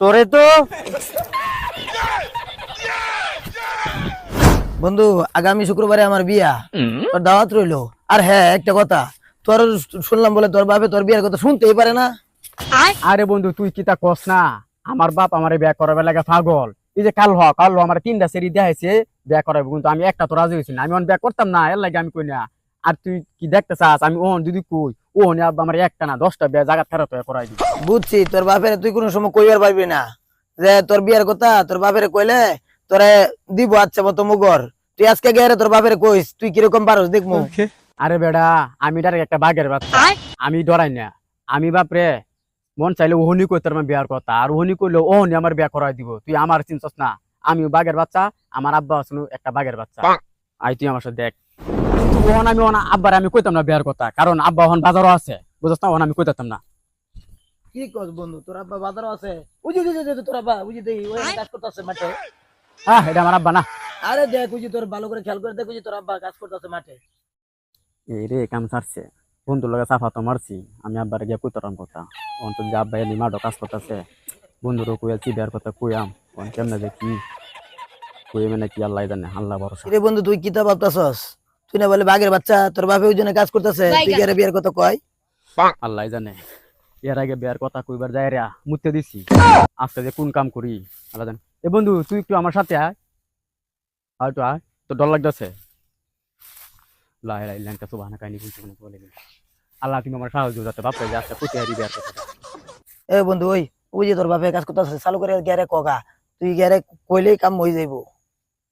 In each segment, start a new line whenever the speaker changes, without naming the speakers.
তোরে তো
বন্ধু আগামী শুক্রবারে আমার বিয়া, তোর দাওয়াত রইলো। আর হ্যাঁ একটা কথা, তোর শুনলাম বলে তোর বাপে তোর বিয়ার কথা শুনতেই পারে না।
আরে বন্ধু তুই কি তা কস না, আমার বাপ আমারে বিয়া করাবে লাগে পাগল। এই যে কাল আমার 3টা সেরি দেখাইছে বিয়া করাবে, কিন্তু আমি একটা তো রাজি হয়েছি না, আমি অন বিয়া করতাম না, এর লাগে আমি কই না। আর তুই কি দেখতে চাস আমি ওহন যদি কই ওহন আব্বা আমার একটা না 10টা বিয়া জায়গা ফেরত হয়ে করাই দিবি।
বুঝছি, তোর বাপের তুই কোনো সময় কইবার পারবি না যে তোর বিয়ার কথা তোর বাপের কইলে তোরে দিব আচ্ছা মতো মুগর। তুই আজকে গেরে তোর বাপের কইস তুই কিরকম পারস দেখমু।
আরে বেড়া আমি ডাইরেক্ট একটা বাঘের বাচ্চা, আমি ডরাই না। আমি বাপরে মন চাইলে ওহনি কইতার আমার বিয়ার কথা, আর ওহনি কইলে ওহনি আমার বিয়া করাই দিব। তুই আমার চিনছস না, আমি বাঘের বাচ্চা, আমার আব্বা আসলে একটা বাঘের বাচ্চা। আই তুই আমার সাথে দেখ, কিন্তু ওহন আমি ওহন আব্বার আমি কইতাম না বিয়ার কথা, কারণ আব্বা ওহন বাজারও আছে, বুঝছ না, ওহন আমি কইতাম না।
কি কস বন্ধু, তোর আব্বা বাজারও আছে? বুঝি তোর আব্বা বুঝি দেই ওই কাজ করতেছে মাঠে।
হ্যাঁ এটা আমার আব্বা না।
আরে দেখ বুঝি তোর ভালো করে খেয়াল করে দেখ, বুঝি তোর আব্বা কাজ করতেছে মাঠে।
এই রে কাম ছাড়ছে, বন্ধুর লগে চাফা তো মারছি, আমি আব্বারে গিয়ে কইতাম কথা। ওহন তো যে আব্বা এলি মাঠও কাজ করতেছে, বন্ধুরও কইয়াছি বিয়ার কথা কইয়াম, ওহন কেমনে যে কি কই মানে কি আল্লাহ জানে, আল্লাহ ভরসা।
রে বন্ধু তুই কি তা ভাবতাছস? তুই না বলে বাঘের বাচ্চা, তোর বাপে ওই জন্য কাজ করতেছে, তুই গেরে বিয়ার কথা কয়।
আল্লাহ জানে, এর আগে বিয়ার কথা কইবার যায় রে মুতে দিছি, আজকে যে কোন কাম করি আল্লাহ জানে। এ বন্ধু তুই একটু আমার সাথে আয়, হয়তো আয়, তো ডর লাগতেছে। আল্লাহ তুমি আমার সাহায্য যাতে বাপরে যে আজকে পুঁতে হারি বিয়ার কথা।
এ বন্ধু ওই ওই যে তোর বাপে কাজ করতেছে, চালু করে গেরে কগা, তুই গেরে কইলেই কাম হয়ে যাইবো।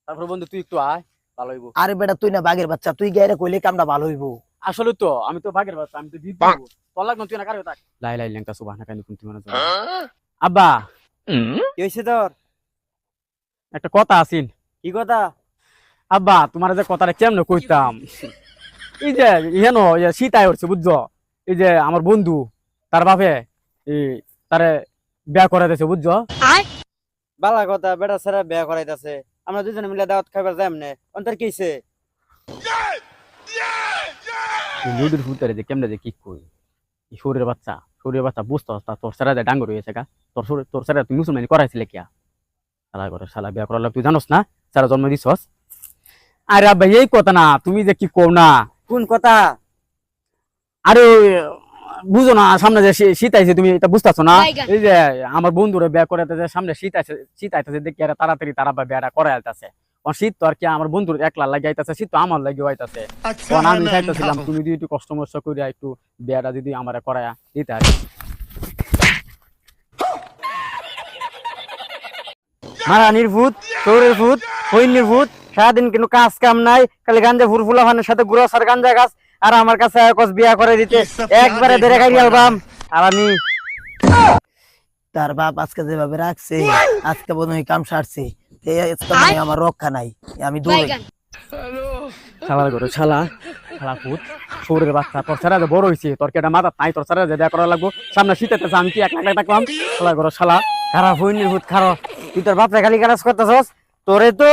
তারপর বন্ধু তুই একটু আয়, ভালো হইব।
আরে বেটা তুই না বাঘের বাচ্চা, তুই গেরে কইলেই কামটা ভালো হইবো।
আসলে তো আমি তো ভাগের বাচ্চা, আমি তো দিদি তোর লাগবে তুই না কারো থাক। লাই লাই লেংটা সুবাহ না কানি কুন্তি মানে আব্বা
কি হয়েছে তোর?
একটা কথা আছিন।
কি কথা?
আব্বা তোমার যে কথাটা কেমনে কইতাম, এই যে ইহেন শীতায় উঠছে বুঝছো, এই যে আমার বন্ধু তার বাপে এই তারে বিয়া করে দিয়েছে বুঝছো।
বালা কথা, বেটা সারা বিয়া করাইতাছে, আমরা দুজনে মিলে দাওয়াত খাইবার যাই এমনে, অন্তর কিছে?
নদীর ফুটারে যে কেমনে যে কি কই, শরীরের বাচ্চা বুঝতে হস্তা তোর সারা যে ডাঙ্গর হয়েছে গা, তোর সারা তুই মুসলমানি করাইছিলে কিয়া? শালা করে শালা বিয়া করার তুই জানোস না, সারা জন্ম দিছস। আরে আব্বা এই কথা না, তুমি যে কি কও না।
কোন কথা?
আরে বুঝো না, সামনে যে শীত আইছে তুমি এটা বুঝতেছো না। এই যে আমার বন্ধুরা বিয়া করে সামনে শীত আইতেছে দেখি আর তাড়াতাড়ি তারা বিয়াটা করে আলতেছে। শীত তো আর কি আমার বন্ধুর একলা লাগে আইতাছে, শীত তো আমার লাগে আইতাছে। আমি চাইতেছিলাম তুমি যদি একটু কষ্ট মষ্ট করিয়া একটু বিয়াটা যদি আমার করায়া দিতে আর
মারানির ভূত, চোরের ভূত, হইনির ভূত, সারাদিন কিন্তু কাজ কাম নাই, খালি গাঞ্জা ফুরফুলা ফানের সাথে গুড়া সার গাঞ্জা গাছ, আর আমার কাছে বিয়া করে দিতে একবারে ধরে খাই আলবাম। আর আমি
তার বাপ আজকে যেভাবে রাখছে, আজকে মনে হয় কাম সারছে, আমার রক্ষা নাই, আমি দৌড়ে।
শালা করে শালা ভূত শরীরের বাচ্চা, তোর সারা যে বড় হয়েছে, তোর কি একটা মাথা নাই? তোর সারা যে দেয়া করা লাগবো, সামনে শীতেতেছে, আমি কি এক লাখ থাকলাম? শালা করে শালা
খারাপ হইনির ভূত খারাপ, তুই তোর বাপরে খালি কাজ করতেছস, তোরে তো